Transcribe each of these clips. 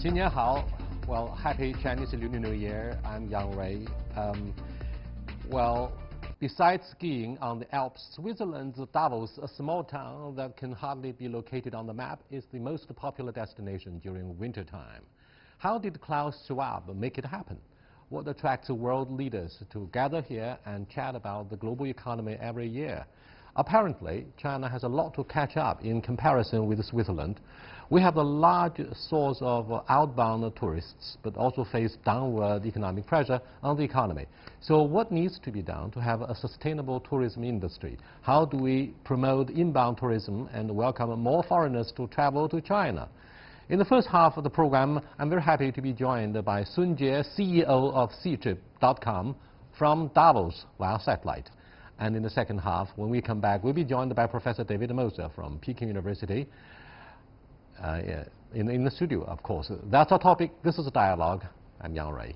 新年好. Well, happy Chinese Lunar New Year. I'm Yang Rui. Well, besides skiing on the Alps, Switzerland's Davos, a small town that can hardly be located on the map, is the most popular destination during wintertime. How did Klaus Schwab make it happen? What attracts world leaders to gather here and chat about the global economy every year? Apparently, China has a lot to catch up in comparison with Switzerland. We have a large source of outbound tourists, but also face downward economic pressure on the economy. So what needs to be done to have a sustainable tourism industry? How do we promote inbound tourism and welcome more foreigners to travel to China? In the first half of the program, I'm very happy to be joined by Sun Jie, CEO of Ctrip.com, from Davos via satellite. And in the second half, when we come back, we'll be joined by Professor David Moser from Peking University. In the studio, of course. That's our topic. This is a dialogue. I'm Yang Rui.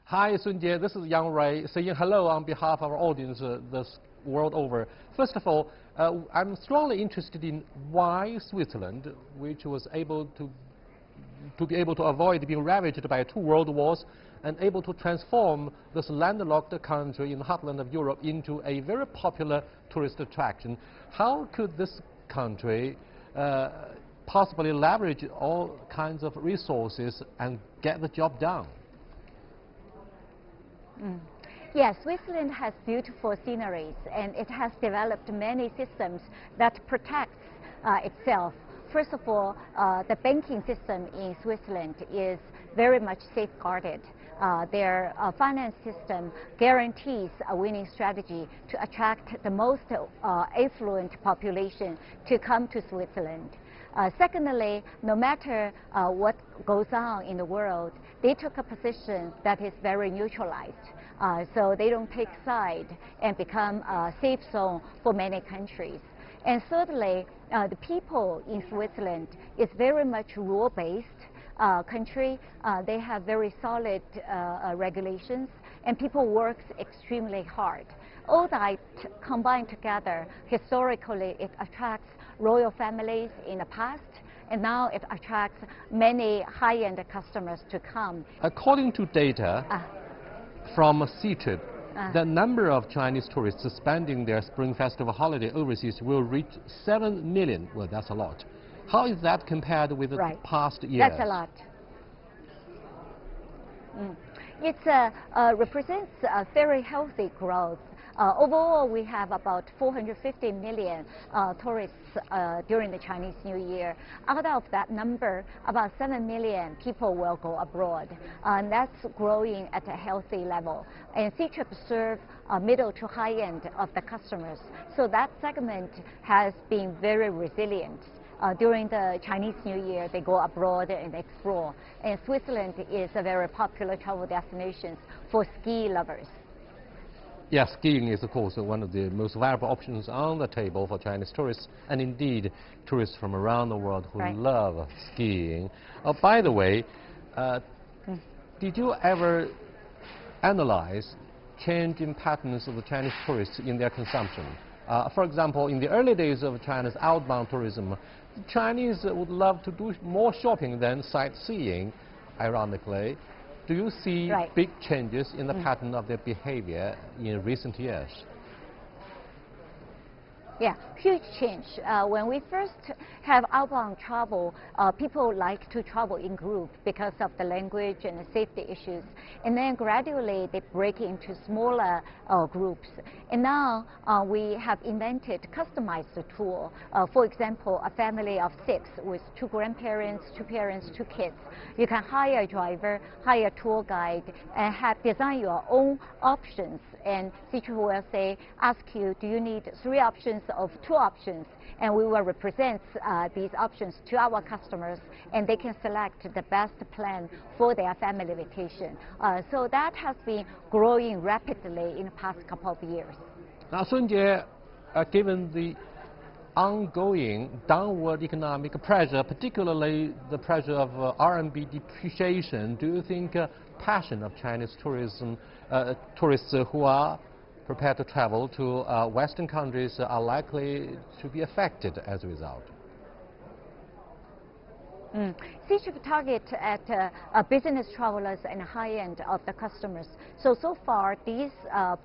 Hi, Sun Jie. This is Yang Rui saying hello on behalf of our audience this world over. First of all, I'm strongly interested in why Switzerland, which was able to be able to avoid being ravaged by 2 world wars and able to transform this landlocked country in the heartland of Europe into a very popular tourist attraction. How could this country possibly leverage all kinds of resources and get the job done? Yes, Switzerland has beautiful sceneries, and it has developed many systems that protects itself. First of all, the banking system in Switzerland is very much safeguarded. Their finance system guarantees a winning strategy to attract the most affluent population to come to Switzerland. Secondly, no matter what goes on in the world, they took a position that is very neutralized. So they don't take side and become a safe zone for many countries. And thirdly, the people in Switzerland is very much rule-based country. They have very solid regulations, and people work extremely hard. All that combined together, historically, it attracts royal families in the past, and now it attracts many high-end customers to come. According to data from Ctrip, the number of Chinese tourists spending their Spring Festival holiday overseas will reach 7 million. Well, that's a lot. How is that compared with the past years? That's a lot. It represents a very healthy growth. Overall, we have about 450 million tourists during the Chinese New Year. Out of that number, about 7 million people will go abroad. And that's growing at a healthy level. And Ctrip serves middle to high end of the customers. So that segment has been very resilient. During the Chinese New Year, they go abroad and explore. And Switzerland is a very popular travel destination for ski lovers. Yes, skiing is, of course, one of the most valuable options on the table for Chinese tourists, and indeed tourists from around the world who love skiing. By the way, did you ever analyze changing patterns of the Chinese tourists in their consumption? For example, in the early days of China's outbound tourism, the Chinese would love to do more shopping than sightseeing, ironically. Do you see big changes in the pattern of their behavior in recent years? Yeah, huge change. When we first have outbound travel, people like to travel in groups because of the language and the safety issues. And then gradually they break into smaller groups. And now we have invented customized tool. For example, a family of 6 with 2 grandparents, 2 parents, 2 kids. You can hire a driver, hire a tour guide, and design your own options. And Ctrip will say, ask you, do you need 3 options of 2 options? And we will represent these options to our customers, and they can select the best plan for their family vacation. So that has been growing rapidly in the past couple of years. Now, Sun Jie, given the ongoing downward economic pressure, particularly the pressure of RMB depreciation, do you think passion of Chinese tourism, tourists who are prepared to travel to Western countries are likely to be affected as a result? CGTN target at business travelers and high end of the customers. So far, these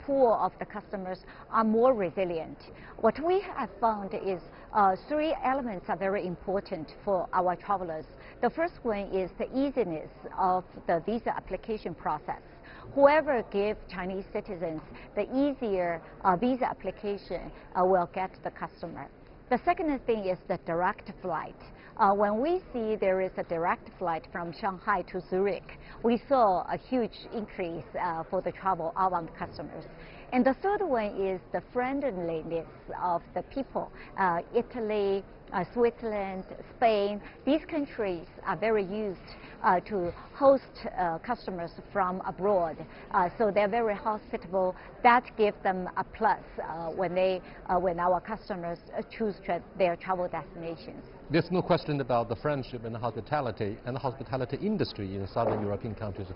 pool of the customers are more resilient. What we have found is three elements are very important for our travelers. The first one is the easiness of the visa application process. Whoever gives Chinese citizens the easier visa application will get the customer. The second thing is the direct flight. When we see there is a direct flight from Shanghai to Zurich, we saw a huge increase for the travel outbound customers. And the third one is the friendliness of the people. Italy, Switzerland, Spain, these countries are very used to host customers from abroad. So they're very hospitable. That gives them a plus when our customers choose their travel destinations. There's no question about the friendship and the hospitality industry in southern European countries.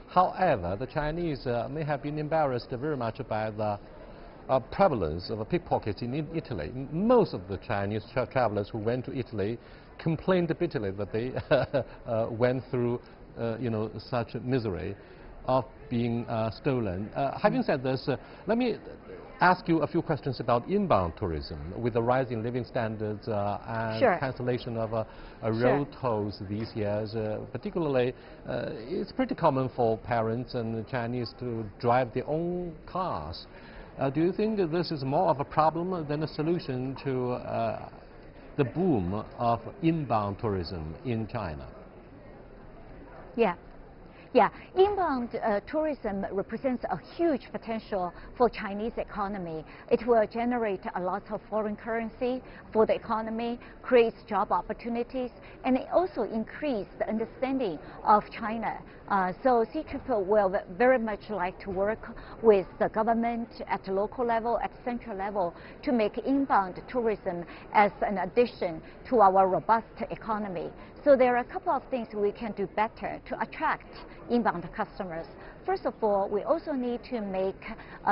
However, the Chinese may have been embarrassed very much by the prevalence of pickpockets in Italy. Most of the Chinese travelers who went to Italy complained bitterly that they went through such misery of being stolen. Having said this, let me ask you a few questions about inbound tourism. With the rise in living standards and cancellation of road tolls these years, particularly, it's pretty common for parents and Chinese to drive their own cars. Do you think that this is more of a problem than a solution to the boom of inbound tourism in China? Yeah, inbound tourism represents a huge potential for Chinese economy. It will generate a lot of foreign currency for the economy, creates job opportunities, and it also increases the understanding of China. So CGTN will very much like to work with the government at the local level, at central level, to make inbound tourism as an addition to our robust economy. So there are a couple of things we can do better to attract inbound customers. First of all, we also need to make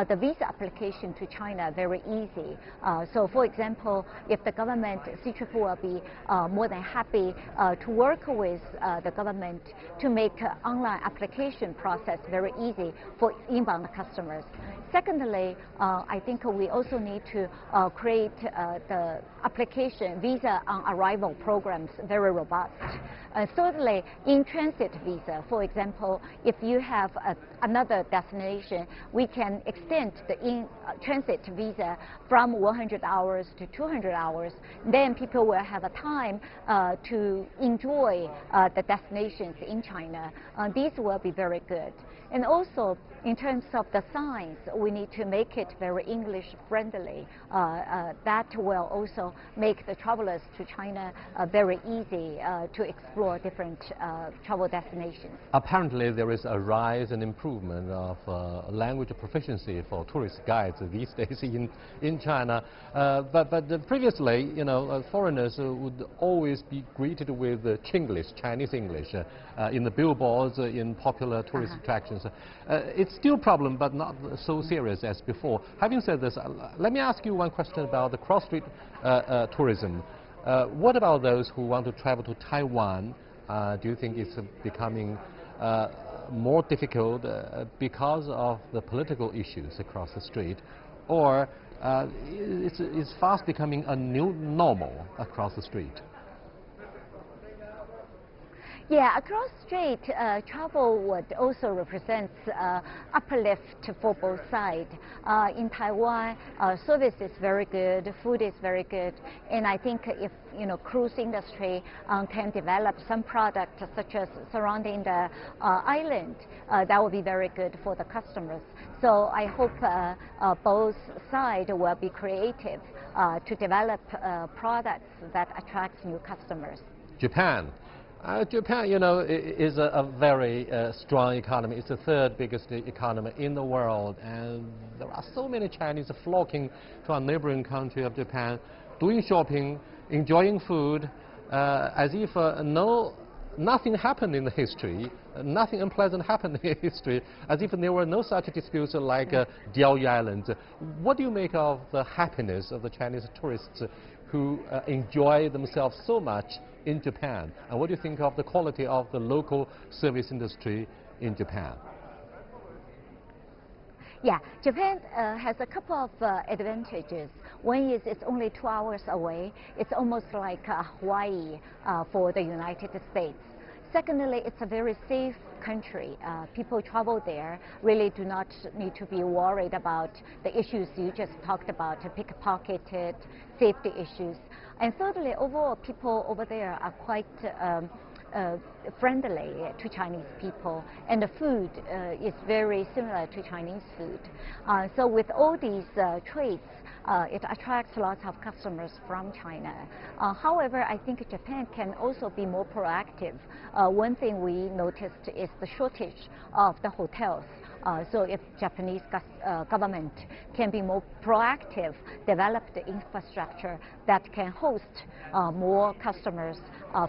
the visa application to China very easy. So for example, if the government, CGTN will be more than happy to work with the government to make online application process very easy for inbound customers. Secondly, I think we also need to create the application visa on arrival programs very robust. Thirdly, in-transit visa. For example, if you have another destination, we can extend the in-transit visa from 100 hours to 200 hours. Then people will have a time to enjoy the destinations in China. These will be very good. And also, in terms of the signs, we need to make it very English friendly. That will also make the travelers to China very easy to explore different travel destinations. Apparently, there is a rise and improvement of language proficiency for tourist guides these days in China. But previously, foreigners would always be greeted with Chinglish, Chinese English, in the billboards, in popular tourist attractions. It's still a problem, but not so serious as before. Having said this, let me ask you one question about the cross-strait tourism. What about those who want to travel to Taiwan? Do you think it's becoming more difficult because of the political issues across the street, or it's fast becoming a new normal across the street? Yeah, across strait travel would also represent uplift for both sides. In Taiwan, service is very good, food is very good, and I think if cruise industry can develop some products such as surrounding the island, that would be very good for the customers. So I hope both sides will be creative to develop products that attract new customers. Japan, is a very strong economy. It's the third biggest economy in the world, and there are so many Chinese flocking to our neighboring country of Japan, doing shopping, enjoying food, as if no nothing happened in the history, nothing unpleasant happened in history, as if there were no such disputes like Diaoyu Island. What do you make of the happiness of the Chinese tourists who enjoy themselves so much in Japan? And what do you think of the quality of the local service industry in Japan? Yeah, Japan has a couple of advantages. One is it's only 2 hours away. It's almost like Hawaii for the United States. Secondly, it's a very safe country. People travel there really do not need to be worried about the issues you just talked about, pickpocketed, safety issues. And thirdly, overall, people over there are quite friendly to Chinese people, and the food is very similar to Chinese food. So with all these traits, it attracts lots of customers from China. However, I think Japan can also be more proactive. One thing we noticed is the shortage of the hotels. So if Japanese government can be more proactive, develop the infrastructure that can host more customers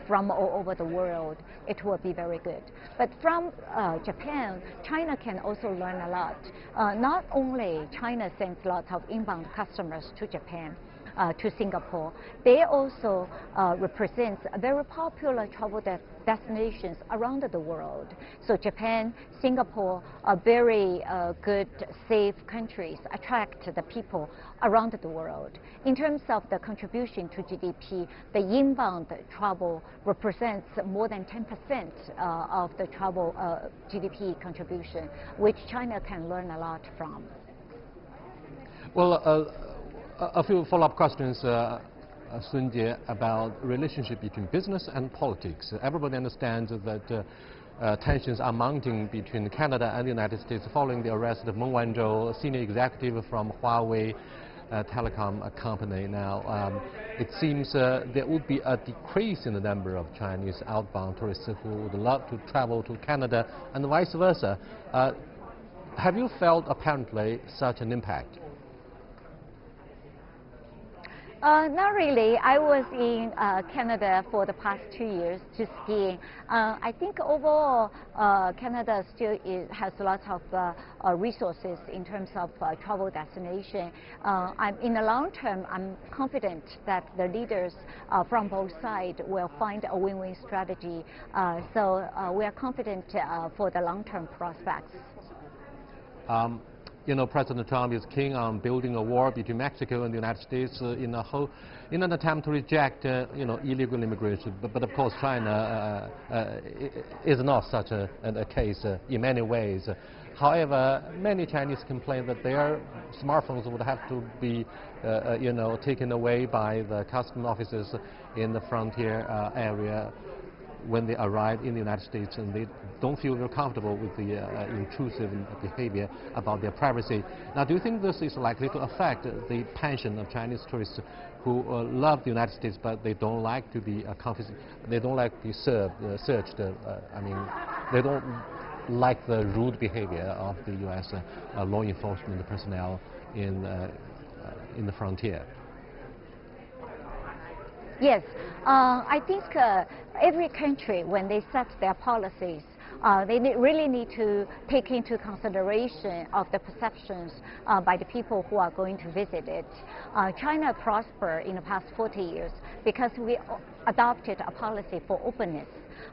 from all over the world, it will be very good. But from Japan, China can also learn a lot. Not only China sends lots of inbound customers to Japan, to Singapore, they also represent very popular travel destinations around the world. So Japan, Singapore are very good, safe countries, attract the people around the world. In terms of the contribution to GDP, the inbound travel represents more than 10% of the travel GDP contribution, which China can learn a lot from. Well, a few follow-up questions, Sun Jie, about relationship between business and politics. Everybody understands that tensions are mounting between Canada and the United States following the arrest of Meng Wanzhou, a senior executive from Huawei telecom company. Now, it seems there would be a decrease in the number of Chinese outbound tourists who would love to travel to Canada and vice versa. Have you felt apparently such an impact? Not really. I was in Canada for the past 2 years to skiing. I think overall Canada still has lots of resources in terms of travel destination. In the long term, I'm confident that the leaders from both sides will find a win-win strategy. So we are confident for the long-term prospects. You know, President Trump is keen on building a wall between Mexico and the United States in an attempt to reject, illegal immigration. But of course, China is not such a case in many ways. However, many Chinese complain that their smartphones would have to be, taken away by the custom officers in the frontier area when they arrive in the United States, and they don't feel very comfortable with the intrusive behavior about their privacy. Now, do you think this is likely to affect the pension of Chinese tourists who love the United States, but they don't like to be they don't like to be searched? They don't like the rude behavior of the U.S. Law enforcement personnel in the frontier. Yes, I think every country, when they set their policies, they really need to take into consideration of the perceptions by the people who are going to visit it. China prospered in the past 40 years because we adopted a policy for openness.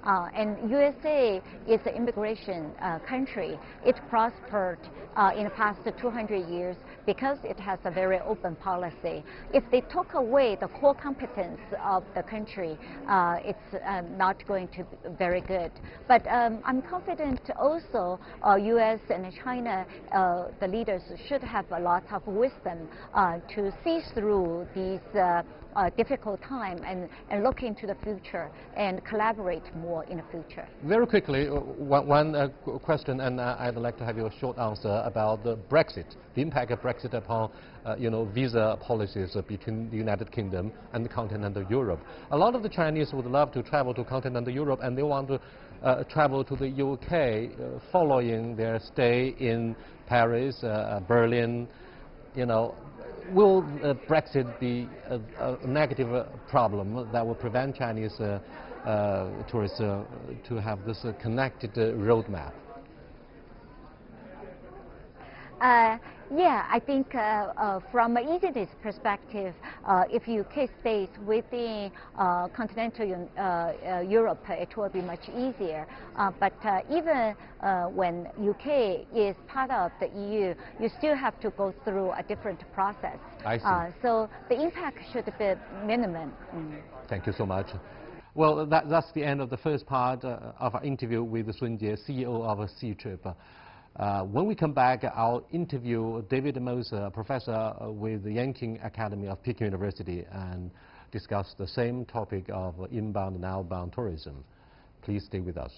And USA is an immigration country. It prospered in the past 200 years because it has a very open policy. If they took away the core competence of the country, it's not going to be very good. But I'm confident also US and China, the leaders should have a lot of wisdom to see through these difficult time and look into the future and collaborate more in the future. Very quickly, one question, and I'd like to have your short answer about the Brexit, the impact of Brexit upon visa policies between the United Kingdom and continental Europe. A lot of the Chinese would love to travel to continental Europe, and they want to travel to the UK following their stay in Paris, Berlin. Will Brexit be a negative problem that will prevent Chinese tourists to have this connected roadmap? Yeah, I think from an easiness perspective, if you keep stays within continental Europe, it will be much easier. But even when UK is part of the EU, you still have to go through a different process. I see. So the impact should be minimum. Thank you so much. Well, that's the end of the first part of our interview with Sun Jie, CEO of Ctrip. When we come back, I'll interview David Moser, professor with the Yanqing Academy of Peking University, and discuss the same topic of inbound and outbound tourism. Please stay with us.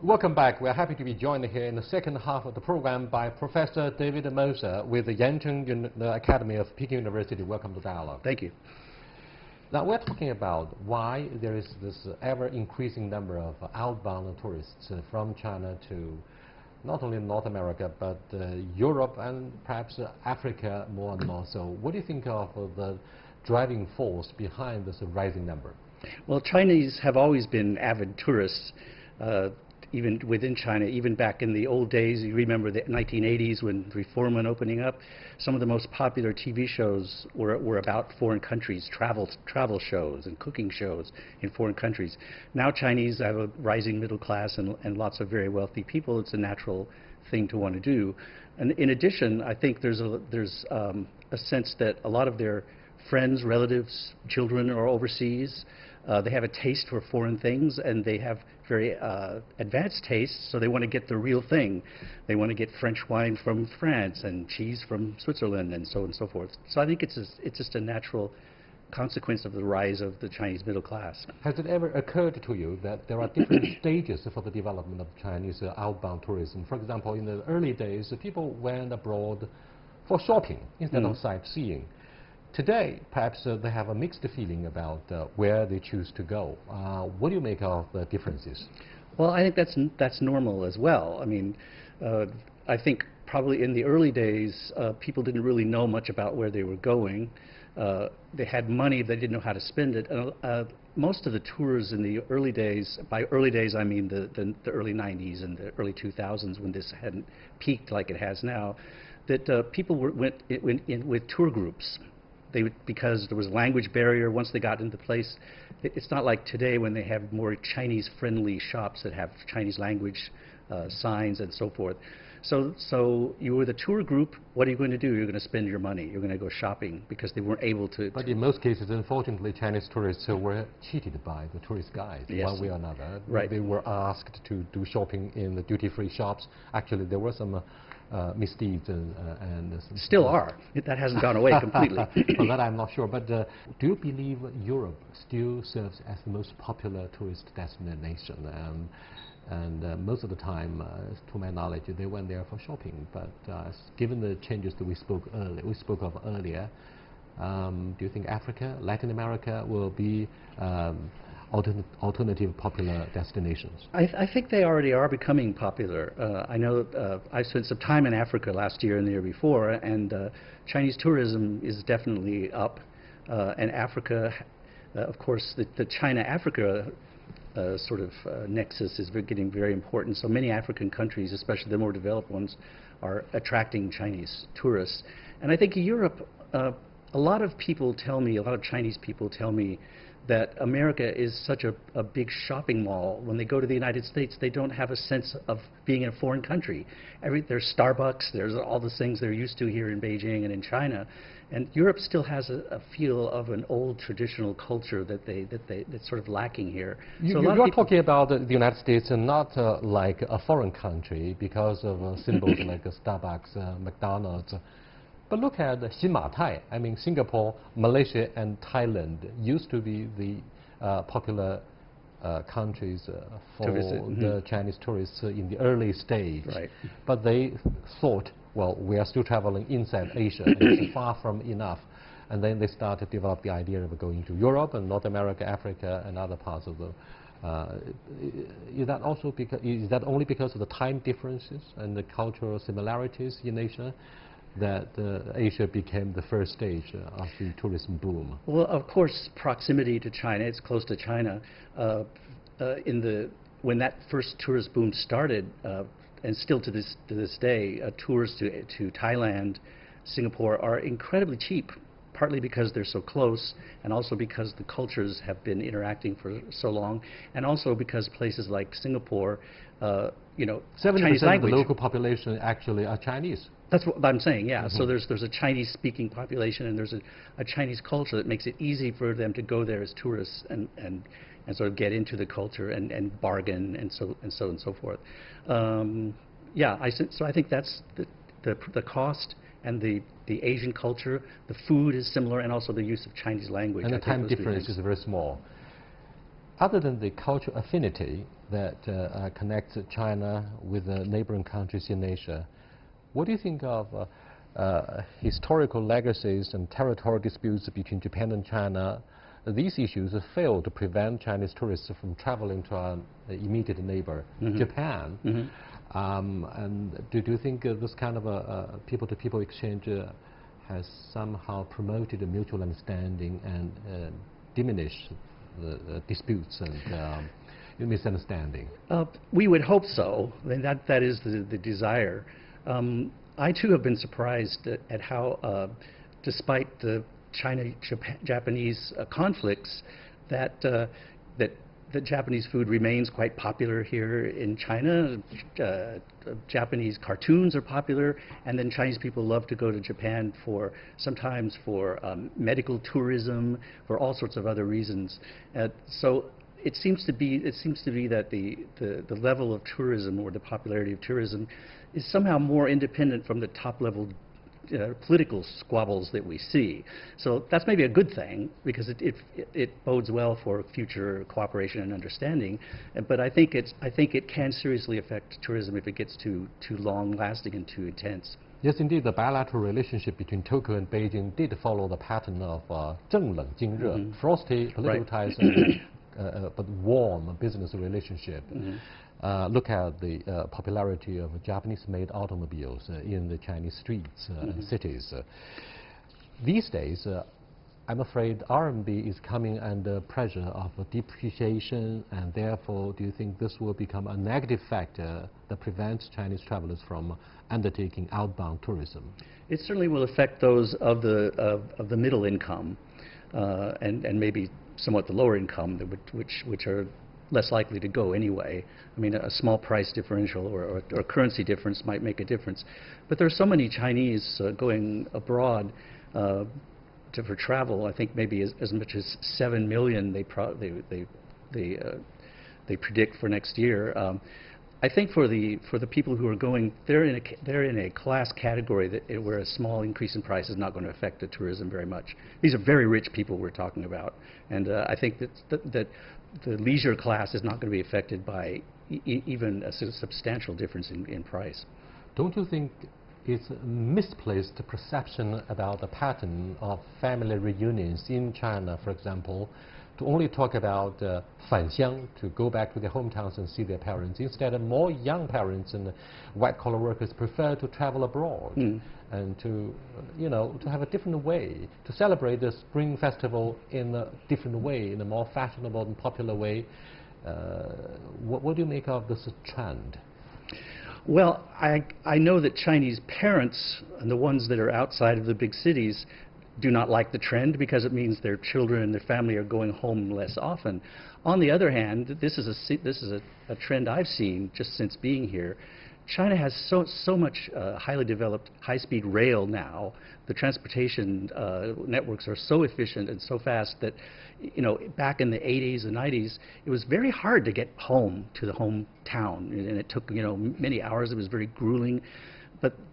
Welcome back. We're happy to be joined here in the second half of the program by Professor David Moser with the Yanqing Academy of Peking University. Welcome to Dialogue. Thank you. Now, we're talking about why there is this ever-increasing number of outbound tourists from China to not only North America, but Europe and perhaps Africa more and more so. What do you think of the driving force behind this rising number? Well, Chinese have always been avid tourists, even within China, even back in the old days. You remember the 1980s when reform went opening up. Some of the most popular TV shows were about foreign countries, travel shows and cooking shows in foreign countries. Now Chinese have a rising middle class and lots of very wealthy people. It's a natural thing to want to do. And in addition, I think there's a sense that a lot of their friends, relatives, children are overseas. They have a taste for foreign things, and they have very advanced tastes, so they want to get the real thing. They want to get French wine from France and cheese from Switzerland and so on and so forth. So I think it's just a natural consequence of the rise of the Chinese middle class. Has it ever occurred to you that there are different stages for the development of Chinese outbound tourism? For example, in the early days, people went abroad for shopping instead of sightseeing. Today, perhaps they have a mixed feeling about where they choose to go. What do you make of the differences? Well, I think that's normal as well. I mean, I think probably in the early days, people didn't really know much about where they were going. They had money, they didn't know how to spend it. Most of the tours in the early days, by early days I mean the early 90s and the early 2000s, when this hadn't peaked like it has now, that people went in with tour groups. Because there was a language barrier once they got into place. It's not like today when they have more Chinese-friendly shops that have Chinese language signs and so forth. So you were the tour group. What are you going to do? You're going to spend your money. You're going to go shopping because they weren't able to. But in most cases, unfortunately, Chinese tourists were cheated by the tourist guides one way or another. Right. They were asked to do shopping in the duty-free shops. Actually, there were some misdeeds and still are. That hasn't gone away completely. Well, that I'm not sure. But do you believe Europe still serves as the most popular tourist destination? And most of the time, to my knowledge, they went there for shopping. But given the changes that we spoke of earlier, do you think Africa, Latin America will be alternative popular destinations? I think they already are becoming popular. I know I spent some time in Africa last year and the year before, and Chinese tourism is definitely up. And Africa, of course, the China-Africa sort of nexus is getting very important. So many African countries, especially the more developed ones, are attracting Chinese tourists. And I think in Europe, a lot of people tell me, a lot of Chinese people tell me that America is such a big shopping mall. When they go to the United States, they don't have a sense of being in a foreign country. There's Starbucks, there's all the things they're used to here in Beijing and in China. And Europe still has a feel of an old traditional culture that's sort of lacking here. You're talking about the United States and not like a foreign country because of symbols like Starbucks, McDonald's. But look at Xinmatai. I mean, Singapore, Malaysia, and Thailand used to be the popular countries for the Chinese tourists in the early stage. Right. But they thought, well, we are still traveling inside Asia, and it's far from enough. And then they started to develop the idea of going to Europe and North America, Africa, and other parts of the. Is that only because of the time differences and the cultural similarities in Asia? that Asia became the first stage of the tourism boom? Well, of course, proximity to China. It's close to China. When that first tourist boom started, and still to this day, tours to Thailand, Singapore are incredibly cheap. Partly because they're so close, and also because the cultures have been interacting for so long, and also because places like Singapore, 70% Chinese language. of the local population actually are Chinese. That's what I'm saying, yeah. So there's a Chinese-speaking population, and there's a Chinese culture that makes it easy for them to go there as tourists and sort of get into the culture and bargain and so forth. So I think that's the cost and the Asian culture. The food is similar, and also the use of Chinese language. And the time difference is very small. Other than the cultural affinity that connects China with the neighboring countries in Asia, what do you think of historical legacies and territorial disputes between Japan and China? These issues fail to prevent Chinese tourists from traveling to our immediate neighbor, Japan. And do you think this kind of a people-to-people exchange has somehow promoted a mutual understanding and diminished the disputes and misunderstanding? We would hope so. I mean, that is the desire. I too have been surprised at how, despite the China-Japanese conflicts, that the Japanese food remains quite popular here in China. Japanese cartoons are popular, and then Chinese people love to go to Japan sometimes for medical tourism, for all sorts of other reasons. So it seems to be that the level of tourism, or the popularity of tourism, is somehow more independent from the top level political squabbles that we see. So that's maybe a good thing, because it bodes well for future cooperation and understanding. But I think it can seriously affect tourism if it gets too long-lasting and too intense. Yes, indeed, the bilateral relationship between Tokyo and Beijing did follow the pattern of 正冷经热, frosty political ties but warm business relationship. Look at the popularity of Japanese-made automobiles in the Chinese streets and cities. These days, I'm afraid RMB is coming under pressure of depreciation, and therefore, do you think this will become a negative factor that prevents Chinese travelers from undertaking outbound tourism? It certainly will affect those of the middle income and maybe somewhat the lower income, which are less likely to go anyway. I mean, a small price differential or currency difference might make a difference. But there are so many Chinese going abroad for travel. I think maybe as much as 7 million they predict for next year. I think for the people who are going, they're in a class category where a small increase in price is not going to affect the tourism very much. These are very rich people we're talking about, and I think that the leisure class is not going to be affected by even a substantial difference in price. Don't you think it's a misplaced perception about the pattern of family reunions in China, for example, to only talk about 返乡, to go back to their hometowns and see their parents? Instead, more young parents and white-collar workers prefer to travel abroad and to have a different way, to celebrate the Spring Festival in a different way, in a more fashionable and popular way. What do you make of this trend? Well, I know that Chinese parents, and the ones that are outside of the big cities, do not like the trend, because it means their children and their family are going home less often. On the other hand, this is a trend I've seen just since being here. China has so much highly developed high-speed rail now. The transportation networks are so efficient and so fast that, back in the 80s and 90s, it was very hard to get home to the hometown, and it took many hours. It was very grueling.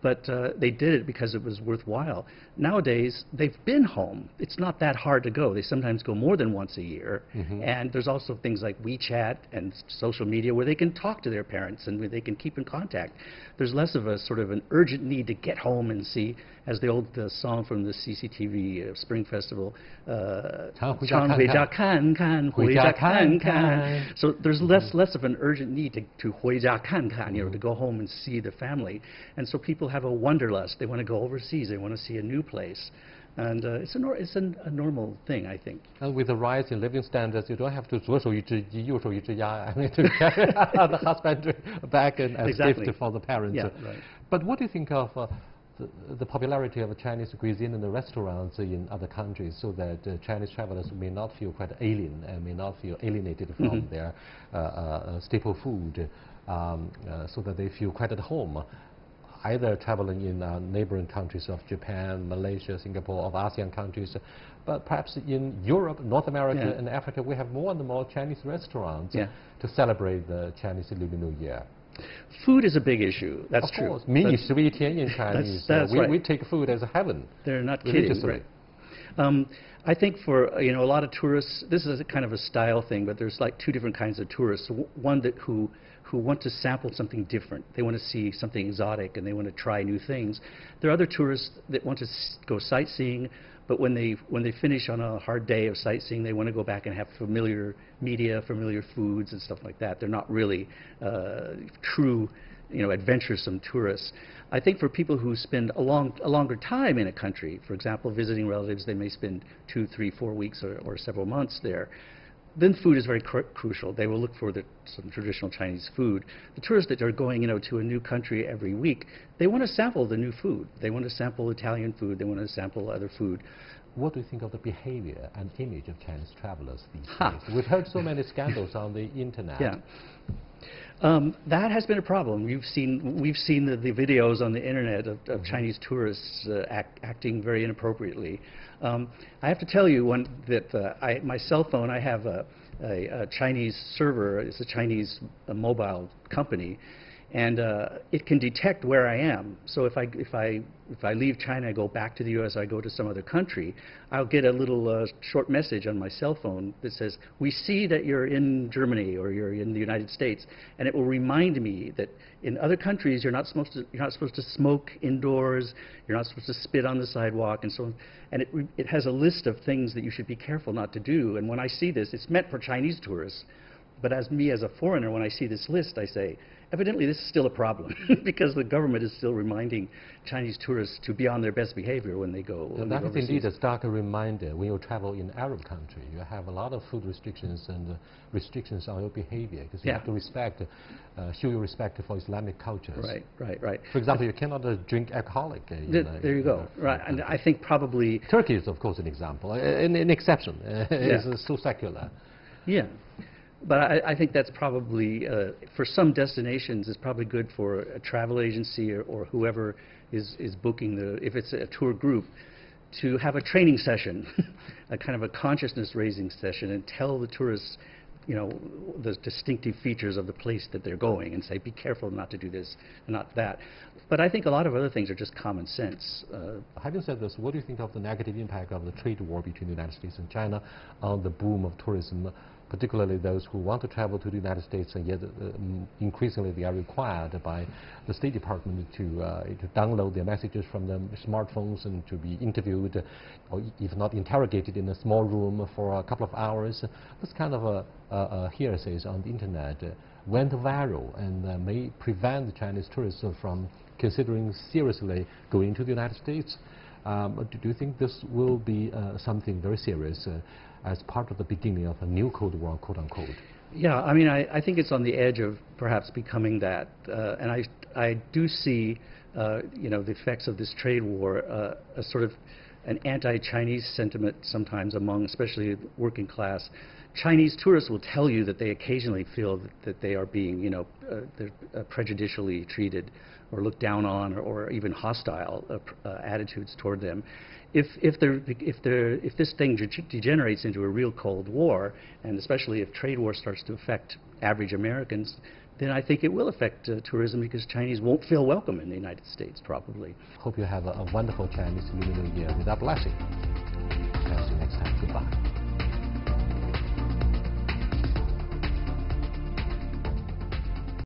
But they did it because it was worthwhile. Nowadays, they've been home. It's not that hard to go. They sometimes go more than once a year. And there's also things like WeChat and social media where they can talk to their parents and where they can keep in contact. There's less of a sort of an urgent need to get home and see, as the old song from the CCTV Spring Festival, 常回家看看, 回家看看. So there's less of an urgent need to 回家看看, to go home and see the family. And so people have a wanderlust. They want to go overseas. They want to see a new place. And it's a normal thing, I think. And with the rise in living standards, you don't have to 左手一只鸡，右手一只鸭 I mean, to carry the husbandry back and as Exactly. gift for the parents. Yeah, right. But what do you think of the popularity of Chinese cuisine in the restaurants in other countries, so that Chinese travelers may not feel quite alien and may not feel alienated from their staple food, so that they feel quite at home, either traveling in neighboring countries of Japan, Malaysia, Singapore, of ASEAN countries, but perhaps in Europe, North America, and Africa, we have more and more Chinese restaurants to celebrate the Chinese Lunar New Year. Food is a big issue. That's of true. Course. 民以食为天 in Chinese. That's right. We take food as a heaven. They're not kidding. Right. I think for a lot of tourists, this is a kind of a style thing, but there's like two different kinds of tourists. One that who want to sample something different. They want to see something exotic and they want to try new things. There are other tourists that want to go sightseeing, but when they finish on a hard day of sightseeing, they want to go back and have familiar media, familiar foods and stuff like that. They're not really true, adventuresome tourists. I think for people who spend a longer time in a country, for example, visiting relatives, they may spend 2, 3, 4 weeks or several months there. Then food is very crucial. They will look for some traditional Chinese food. The tourists that are going, to a new country every week, they want to sample the new food. They want to sample Italian food. They want to sample other food. What do you think of the behavior and image of Chinese travelers these days? We've heard so many scandals on the internet. Yeah. That has been a problem. We've seen the videos on the internet of Chinese tourists acting very inappropriately. I have to tell you that my cell phone, I have a Chinese server. It's a Chinese mobile company, and it can detect where I am. So if I leave China, I go back to the U.S., I go to some other country, I'll get a little short message on my cell phone that says, "We see that you're in Germany or you're in the United States," and it will remind me that in other countries you're not supposed to smoke indoors, you're not supposed to spit on the sidewalk, and so on. And it has a list of things that you should be careful not to do. And when I see this, it's meant for Chinese tourists. But as a foreigner, when I see this list, I say, evidently this is still a problem because the government is still reminding Chinese tourists to be on their best behavior when they go overseas. That is indeed a stark reminder. When you travel in Arab country, you have a lot of food restrictions and restrictions on your behavior, because you have to show your respect for Islamic cultures. Right. For example, you cannot drink alcoholic. There you go. Right, and I think probably Turkey is, of course, an example, an exception. It's so secular. Yeah. But I think that's probably, for some destinations, it's probably good for a travel agency or whoever is booking if it's a tour group, to have a training session, a kind of a consciousness-raising session, and tell the tourists, the distinctive features of the place that they're going, and say, be careful not to do this and not that. But I think a lot of other things are just common sense. Having said this, what do you think of the negative impact of the trade war between the United States and China on the boom of tourism, particularly those who want to travel to the United States, and yet increasingly they are required by the State Department to download their messages from their smartphones and to be interviewed, or if not interrogated, in a small room for a couple of hours. This kind of hearsays on the internet went viral and may prevent the Chinese tourists from considering seriously going to the United States. Do you think this will be something very serious as part of the beginning of a new Cold War, quote-unquote? Yeah, I mean, I think it's on the edge of perhaps becoming that. And I do see, the effects of this trade war, a sort of an anti-Chinese sentiment sometimes among, especially working class. Chinese tourists will tell you that they occasionally feel that they are being, they're prejudicially treated or looked down on, or even hostile attitudes toward them. If this thing degenerates into a real Cold War, and especially if trade war starts to affect average Americans, then I think it will affect tourism, because Chinese won't feel welcome in the United States, probably. Hope you have a wonderful Chinese Lunar New Year with our blessing.